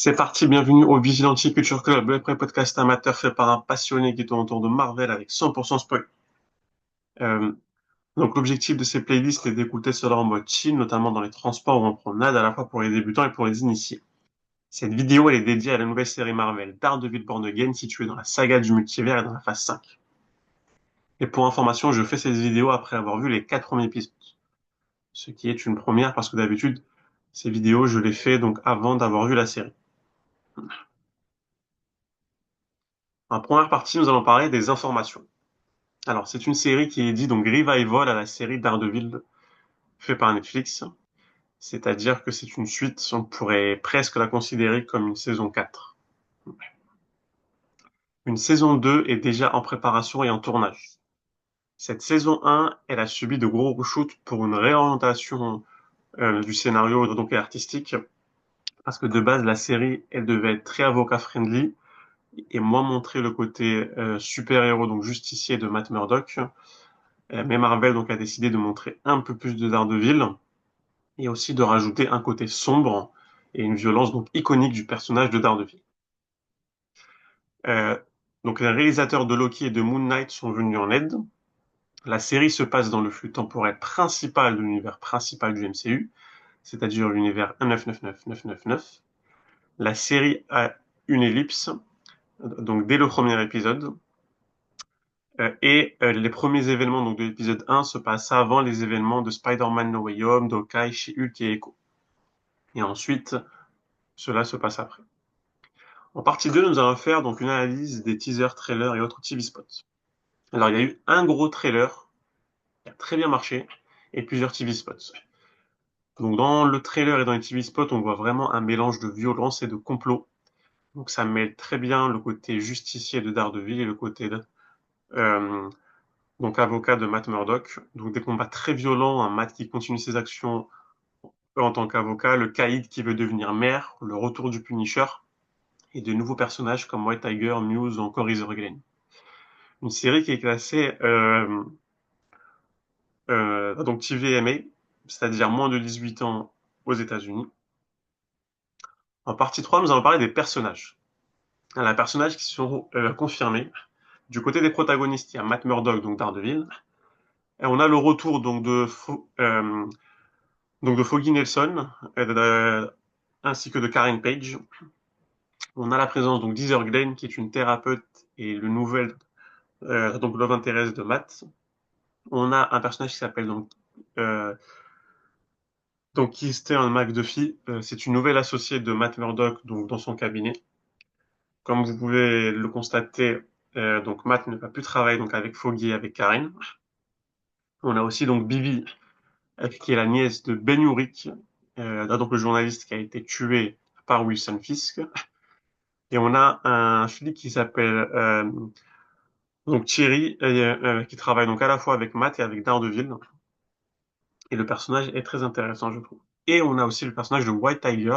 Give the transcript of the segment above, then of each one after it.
C'est parti, bienvenue au Vigilante Culture Club, le podcast amateur fait par un passionné qui tourne autour de Marvel avec 100% spoil. Euh, donc l'objectif de ces playlists est d'écouter cela en mode chill, notamment dans les transports ou en promenade, à la fois pour les débutants et pour les initiés. Cette vidéo elle est dédiée à la nouvelle série Marvel Daredevil Born Again, située dans la saga du multivers et dans la phase 5. Et pour information, je fais cette vidéo après avoir vu les 4 premiers épisodes. Ce qui est une première parce que d'habitude, ces vidéos, je les fais donc avant d'avoir vu la série. En première partie, nous allons parler des informations. Alors, c'est une série qui est dit donc revival à la série Daredevil fait par Netflix. C'est-à-dire que c'est une suite, on pourrait presque la considérer comme une saison 4. Une saison 2 est déjà en préparation et en tournage. Cette saison 1, elle a subi de gros reshoots pour une réorientation du scénario donc et artistique, parce que de base, la série, elle devait être très avocat-friendly et moins montrer le côté super-héros, donc justicier de Matt Murdock. Mais Marvel donc a décidé de montrer un peu plus de Daredevil et aussi de rajouter un côté sombre et une violence donc iconique du personnage de Daredevil. Euh, donc les réalisateurs de Loki et de Moon Knight sont venus en aide. La série se passe dans le flux temporel principal de l'univers principal du MCU, c'est-à-dire l'univers 1999-999. La série a une ellipse, donc dès le premier épisode, les premiers événements donc, de l'épisode 1 se passent avant les événements de Spider-Man No Way Home, d'Hawkeye, She-Hulk et Echo. Et ensuite, cela se passe après. En partie 2, nous allons faire donc une analyse des teasers, trailers et autres TV spots. Alors, il y a eu un gros trailer qui a très bien marché et plusieurs TV spots. Donc, dans le trailer et dans les TV spots, on voit vraiment un mélange de violence et de complot. Donc, ça mêle très bien le côté justicier de Daredevil et le côté euh, donc avocat de Matt Murdock. Donc, des combats très violents, un Matt qui continue ses actions en tant qu'avocat, le caïd qui veut devenir maire, le retour du Punisher et de nouveaux personnages comme White Tiger, Muse ou encore Razor Glenn. Une série qui est classée donc TVMA, c'est-à-dire moins de 18 ans aux États-Unis. En partie 3, nous allons parler des personnages. Les personnages qui seront confirmés. Du côté des protagonistes, il y a Matt Murdock, donc Daredevil. Et on a le retour donc de Foggy Nelson, ainsi que de Karen Page. On a la présence donc d'Heather Glenn, qui est une thérapeute et le nouvel donc love interest de Matt. On a un personnage qui s'appelle euh, donc Kirsten McDuffie. C'est une nouvelle associée de Matt Murdock donc dans son cabinet. Comme vous pouvez le constater, donc Matt ne va plus travailler donc avec Foggy et avec Karen. On a aussi donc Bibi, qui est la nièce de Ben Urich, donc le journaliste qui a été tué par Wilson Fisk. Et on a un flic qui s'appelle donc Thierry, qui travaille donc à la fois avec Matt et avec Daredevil. Et le personnage est très intéressant, je trouve. Et on a aussi le personnage de White Tiger,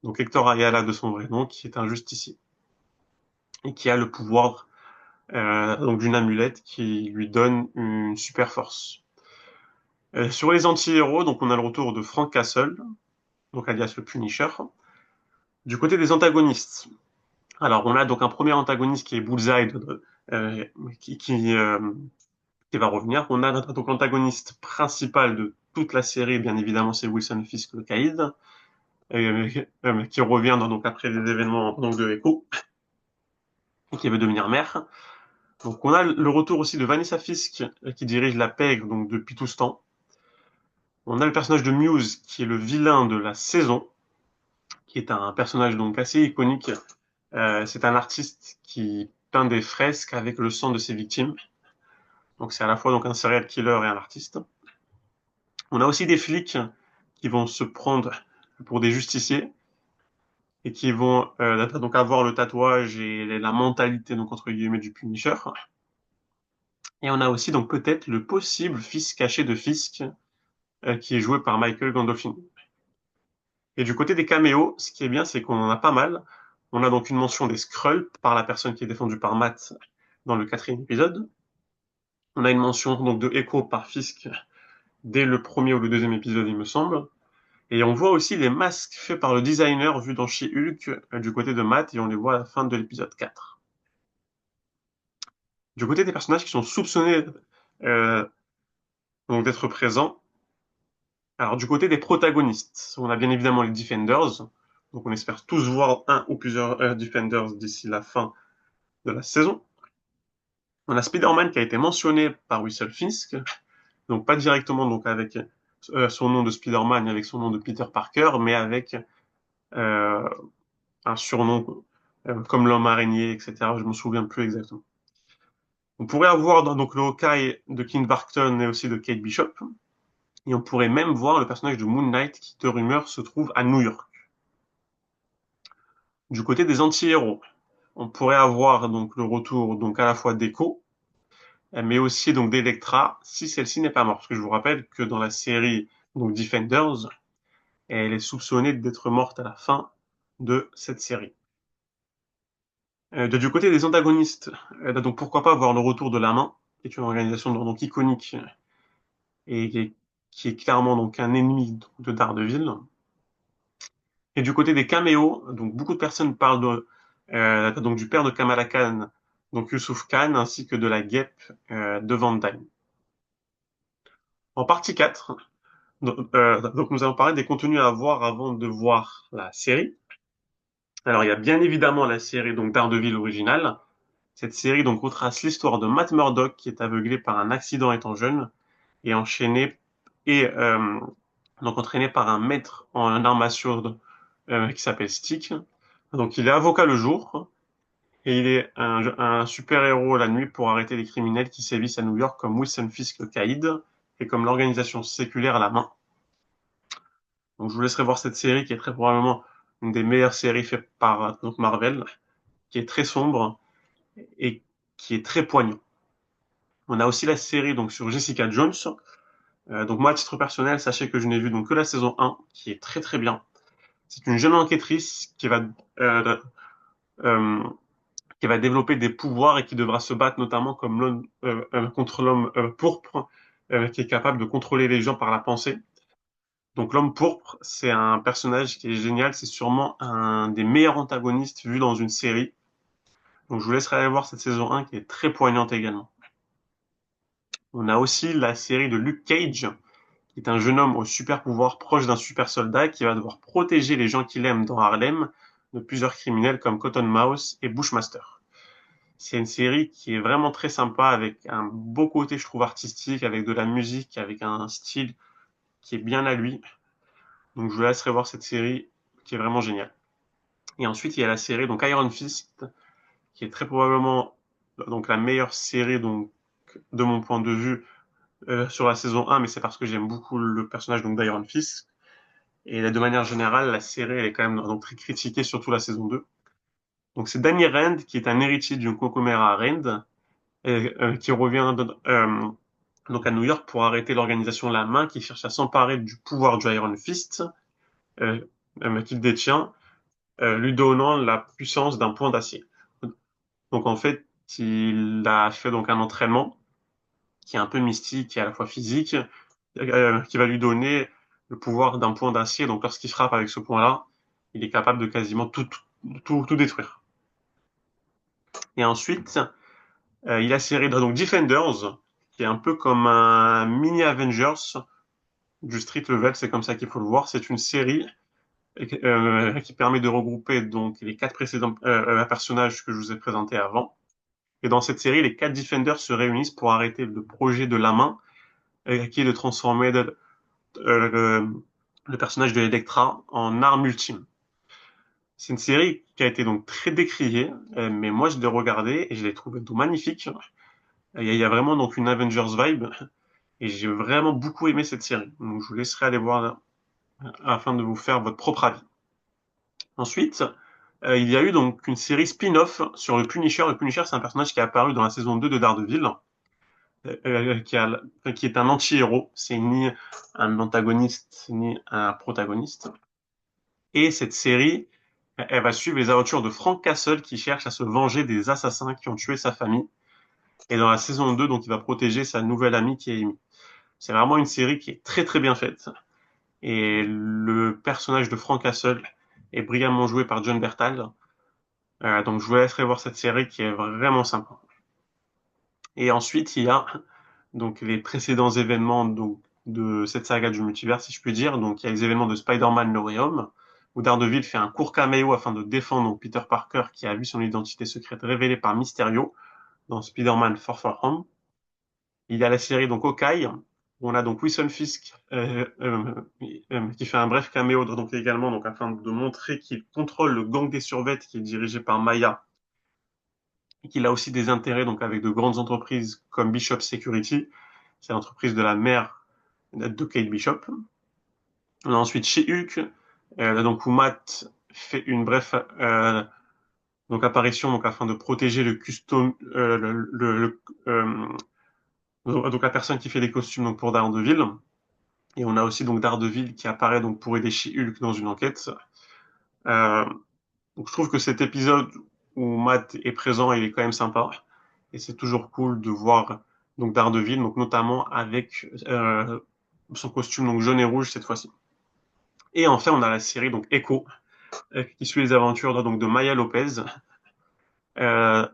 donc Hector Ayala de son vrai nom, qui est un justicier et qui a le pouvoir donc d'une amulette qui lui donne une super force. Sur les anti-héros, donc on a le retour de Frank Castle, donc alias le Punisher. Du côté des antagonistes, alors on a donc un premier antagoniste qui est Bullseye, euh, qui, qui, euh, qui va revenir. On a donc l'antagoniste principal de toute la série, bien évidemment, c'est Wilson Fisk le Caïd, qui revient donc après les événements donc de Echo et qui veut devenir mère. Donc on a le retour aussi de Vanessa Fisk qui dirige la PEG donc depuis tout ce temps. On a le personnage de Muse qui est le vilain de la saison, qui est un personnage donc assez iconique. C'est un artiste qui peint des fresques avec le sang de ses victimes. Donc c'est à la fois donc un serial killer et un artiste. On a aussi des flics qui vont se prendre pour des justiciers et qui vont donc avoir le tatouage et la mentalité donc entre guillemets du Punisher. Et on a aussi donc peut-être le possible fils caché de Fisk qui est joué par Michael Gandolfini. Et du côté des caméos, ce qui est bien, c'est qu'on en a pas mal. On a donc une mention des Skrulls par la personne qui est défendue par Matt dans le quatrième épisode. On a une mention donc de Echo par Fisk dès le premier ou le deuxième épisode, il me semble. Et on voit aussi les masques faits par le designer vu dans She-Hulk du côté de Matt, et on les voit à la fin de l'épisode 4. Du côté des personnages qui sont soupçonnés euh, donc d'être présents, alors du côté des protagonistes, on a bien évidemment les Defenders, donc on espère tous voir un ou plusieurs Defenders d'ici la fin de la saison. On a Spider-Man qui a été mentionné par Whistle Fisk, donc pas directement donc avec son nom de Spider-Man et avec son nom de Peter Parker, mais avec euh, un surnom comme l'homme araignée, etc. Je me souviens plus exactement. On pourrait avoir donc le Hawkeye de Clint Barton et aussi de Kate Bishop, et on pourrait même voir le personnage de Moon Knight qui, de rumeur, se trouve à New York. Du côté des anti-héros, on pourrait avoir donc le retour donc à la fois d'Echo, mais aussi donc d'Electra si celle-ci n'est pas morte. Parce que je vous rappelle que dans la série donc Defenders, elle est soupçonnée d'être morte à la fin de cette série. Du côté des antagonistes, donc pourquoi pas voir le retour de la Main, qui est une organisation donc iconique et qui est clairement donc un ennemi de Daredevil. Et du côté des caméos, donc beaucoup de personnes parlent donc du père de Kamala Khan, donc Yusuf Khan, ainsi que de la guêpe de Van Dyne. En partie 4, donc nous allons parler des contenus à voir avant de voir la série. Alors il y a bien évidemment la série donc Daredevil originale. Cette série donc retrace l'histoire de Matt Murdock qui est aveuglé par un accident étant jeune et enchaîné et donc entraîné par un maître en armes sourde qui s'appelle Stick. Donc il est avocat le jour et il est un super-héros la nuit pour arrêter les criminels qui sévissent à New York comme Wilson Fisk le Caïd et comme l'organisation séculaire à la main. Donc je vous laisserai voir cette série qui est très probablement une des meilleures séries faites par donc Marvel, qui est très sombre et qui est très poignant. On a aussi la série donc sur Jessica Jones. Donc moi, à titre personnel, sachez que je n'ai vu donc que la saison 1, qui est très très bien. C'est une jeune enquêtrice euh, euh, qui va développer des pouvoirs et qui devra se battre notamment comme l'homme contre l'homme pourpre, qui est capable de contrôler les gens par la pensée. Donc l'homme pourpre, c'est un personnage qui est génial, c'est sûrement un des meilleurs antagonistes vus dans une série. Donc je vous laisserai aller voir cette saison 1 qui est très poignante également. On a aussi la série de Luke Cage, qui est un jeune homme au super pouvoir proche d'un super soldat qui va devoir protéger les gens qu'il aime dans Harlem de plusieurs criminels comme Cottonmouth et Bushmaster. C'est une série qui est vraiment très sympa avec un beau côté, je trouve, artistique, avec de la musique, avec un style qui est bien à lui. Donc je vous laisserai voir cette série qui est vraiment géniale. Et ensuite, il y a la série donc Iron Fist, qui est très probablement donc la meilleure série donc de mon point de vue sur la saison 1, mais c'est parce que j'aime beaucoup le personnage donc d'Iron Fist. Et de manière générale, la série elle est quand même donc très critiquée, surtout la saison 2. Donc c'est Danny Rand qui est un héritier d'une Cocomera Rand qui revient donc à New York pour arrêter l'organisation La Main qui cherche à s'emparer du pouvoir du Iron Fist euh, qu'il détient, lui donnant la puissance d'un point d'acier. Donc en fait, il a fait donc un entraînement qui est un peu mystique et à la fois physique, qui va lui donner le pouvoir d'un point d'acier. Donc lorsqu'il frappe avec ce point-là, il est capable de quasiment tout détruire. Et ensuite, il a série donc Defenders, qui est un peu comme un mini Avengers du street level, c'est comme ça qu'il faut le voir. C'est une série qui permet de regrouper donc les 4 précédents personnages que je vous ai présentés avant. Et dans cette série, les 4 Defenders se réunissent pour arrêter le projet de la main, qui est de transformer le personnage de Electra en arme ultime. C'est une série qui a été donc très décriée, mais moi je l'ai regardée et je l'ai trouvée tout magnifique. Il y a vraiment donc une Avengers vibe et j'ai vraiment beaucoup aimé cette série. Donc je vous laisserai aller voir là, afin de vous faire votre propre avis. Ensuite, il y a eu donc une série spin-off sur le Punisher. Le Punisher, c'est un personnage qui est apparu dans la saison 2 de Daredevil, qui est un anti-héros. C'est ni un antagoniste ni un protagoniste. Et cette série, elle va suivre les aventures de Frank Castle qui cherche à se venger des assassins qui ont tué sa famille. Et dans la saison 2, donc, il va protéger sa nouvelle amie qui est Amy. C'est vraiment une série qui est très très bien faite. Et le personnage de Frank Castle est brillamment joué par John Bertal. Donc je vous laisserai voir cette série qui est vraiment sympa. Et ensuite, il y a donc les précédents événements donc, de cette saga du multivers, si je puis dire. Donc il y a les événements de Spider-Man No Way Home, où Daredevil fait un court caméo afin de défendre donc, Peter Parker qui a vu son identité secrète révélée par Mysterio dans Spider-Man Far From Home. Il y a la série donc Hawkeye, où on a donc Wilson Fisk qui fait un bref caméo donc également donc afin de montrer qu'il contrôle le gang des survêtes qui est dirigé par Maya et qu'il a aussi des intérêts donc avec de grandes entreprises comme Bishop Security, c'est l'entreprise de la mère de Kate Bishop. On a ensuite chez Hulk, donc où Matt fait une bref donc apparition donc afin de protéger le custom donc la personne qui fait les costumes donc pour Daredevil. Et on a aussi donc Daredevil qui apparaît donc pour aider She-Hulk dans une enquête. Euh, donc je trouve que cet épisode où Matt est présent, il est quand même sympa. Et c'est toujours cool de voir donc Daredevil, donc notamment avec son costume donc jaune et rouge cette fois-ci. Et enfin, on a la série donc Echo qui suit les aventures donc de Maya Lopez. Euh,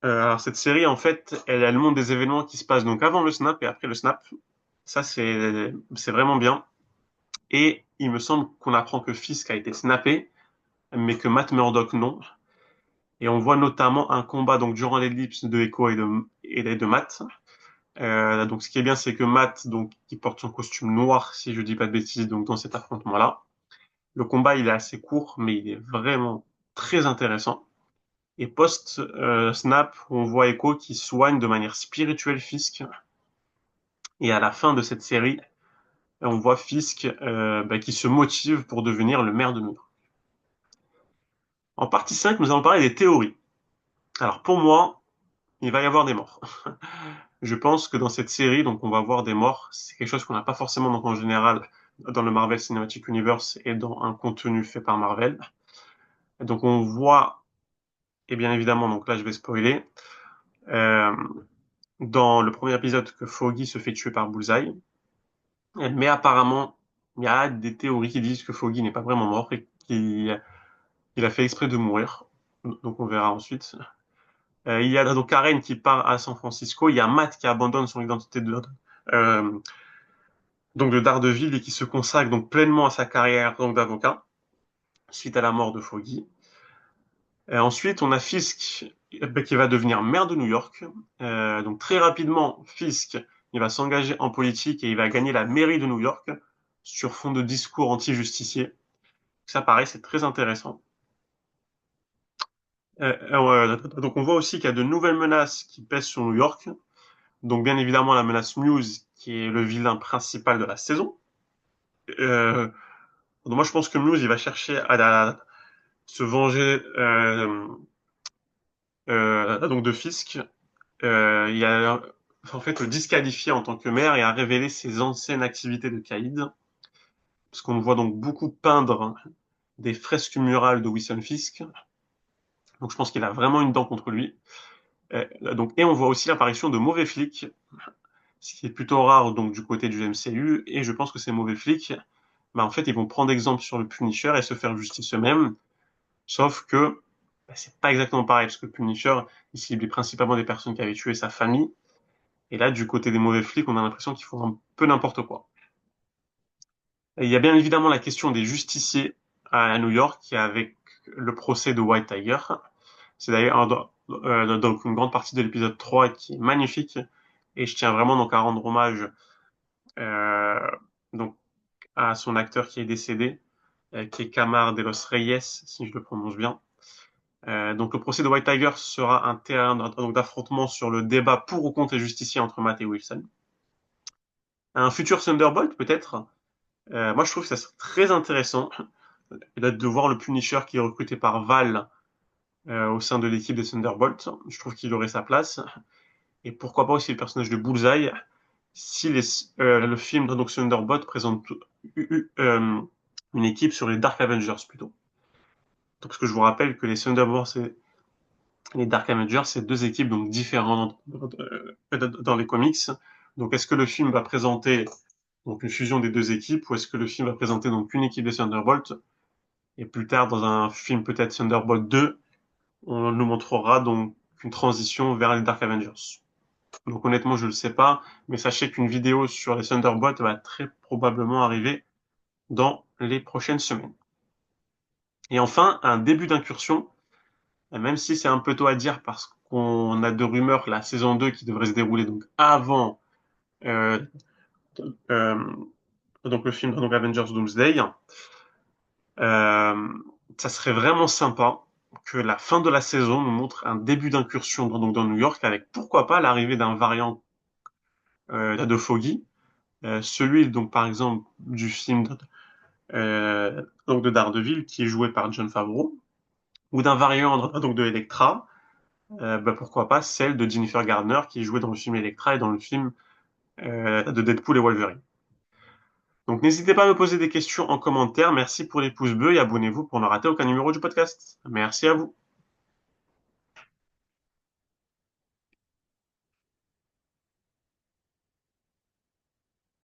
alors cette série en fait, elle montre des événements qui se passent donc avant le snap et après le snap. Ça c'est vraiment bien. Et il me semble qu'on apprend que Fisk a été snappé, mais que Matt Murdock non. Et on voit notamment un combat donc durant l'ellipse de Echo et de Matt. Donc ce qui est bien, c'est que Matt, donc, qui porte son costume noir, si je dis pas de bêtises, donc dans cet affrontement-là. Le combat, il est assez court, mais il est vraiment très intéressant. Et post-snap, on voit Echo qui soigne de manière spirituelle Fisk. Et à la fin de cette série, on voit Fisk qui se motive pour devenir le maire de New York. En partie 5, nous allons parler des théories. Alors pour moi, il va y avoir des morts. Je pense que dans cette série, donc on va voir des morts. C'est quelque chose qu'on n'a pas forcément donc, en général dans le Marvel Cinematic Universe et dans un contenu fait par Marvel. Donc on voit, et bien évidemment, donc là je vais spoiler, euh, dans le premier épisode que Foggy se fait tuer par Bullseye. Mais apparemment, il y a des théories qui disent que Foggy n'est pas vraiment mort et qu'il a fait exprès de mourir. Donc on verra ensuite. Il y a donc Karen qui part à San Francisco. Il y a Matt qui abandonne son identité euh, donc de Daredevil et qui se consacre donc pleinement à sa carrière donc d'avocat suite à la mort de Foggy. Ensuite, on a Fisk qui va devenir maire de New York. Donc très rapidement, Fisk il va s'engager en politique et il va gagner la mairie de New York sur fond de discours anti-justiciers. Ça paraît, c'est très intéressant. Donc on voit aussi qu'il y a de nouvelles menaces qui pèsent sur New York. Donc bien évidemment la menace Muse qui est le vilain principal de la saison. Euh, donc moi je pense que Muse il va chercher à se venger donc de Fisk. Il a en fait le disqualifié en tant que maire et a révélé ses anciennes activités de caïd. Parce qu'on le voit donc beaucoup peindre des fresques murales de Wilson Fisk. Donc je pense qu'il a vraiment une dent contre lui. Et on voit aussi l'apparition de mauvais flics, ce qui est plutôt rare donc du côté du MCU. Et je pense que ces mauvais flics, en fait, ils vont prendre exemple sur le Punisher et se faire justice eux-mêmes. Sauf que c'est pas exactement pareil, parce que le Punisher, il ciblait principalement des personnes qui avaient tué sa famille. Et là, du côté des mauvais flics, on a l'impression qu'ils font un peu n'importe quoi. Et il y a bien évidemment la question des justiciers à New York, avec le procès de White Tiger. C'est d'ailleurs donc une grande partie de l'épisode 3 qui est magnifique. Et je tiens vraiment donc à rendre hommage euh, donc à son acteur qui est décédé, qui est Camar de los Reyes, si je le prononce bien. Donc le procès de White Tiger sera un terrain d'affrontement sur le débat pour ou contre les justiciers entre Matt et Wilson. Un futur Thunderbolt peut-être. Moi je trouve que ça serait très intéressant de voir le Punisher qui est recruté par Val au sein de l'équipe des Thunderbolts. Je trouve qu'il aurait sa place. Et pourquoi pas aussi le personnage de Bullseye si le film donc Thunderbolt présente une équipe sur les Dark Avengers plutôt. Donc, parce que je vous rappelle que les Thunderbolts et les Dark Avengers, c'est deux équipes donc différentes dans les comics. Donc, est-ce que le film va présenter donc une fusion des deux équipes, ou est-ce que le film va présenter donc une équipe des Thunderbolts et plus tard dans un film peut-être Thunderbolt 2, on nous montrera donc une transition vers les Dark Avengers. Donc honnêtement, je ne le sais pas, mais sachez qu'une vidéo sur les Thunderbolts va très probablement arriver dans les prochaines semaines. Et enfin, un début d'incursion, même si c'est un peu tôt à dire parce qu'on a de rumeurs la saison 2 qui devrait se dérouler donc avant euh, euh, donc le film donc Avengers Doomsday. Euh, Ça serait vraiment sympa que la fin de la saison nous montre un début d'incursion donc dans New York avec pourquoi pas l'arrivée d'un variant de Foggy, celui donc par exemple du film donc de Daredevil qui est joué par Jon Favreau, ou d'un variant donc de Elektra, pourquoi pas celle de Jennifer Garner qui est jouée dans le film Elektra et dans le film de Deadpool et Wolverine. Donc n'hésitez pas à me poser des questions en commentaire. Merci pour les pouces bleus et abonnez-vous pour ne rater aucun numéro du podcast. Merci à vous.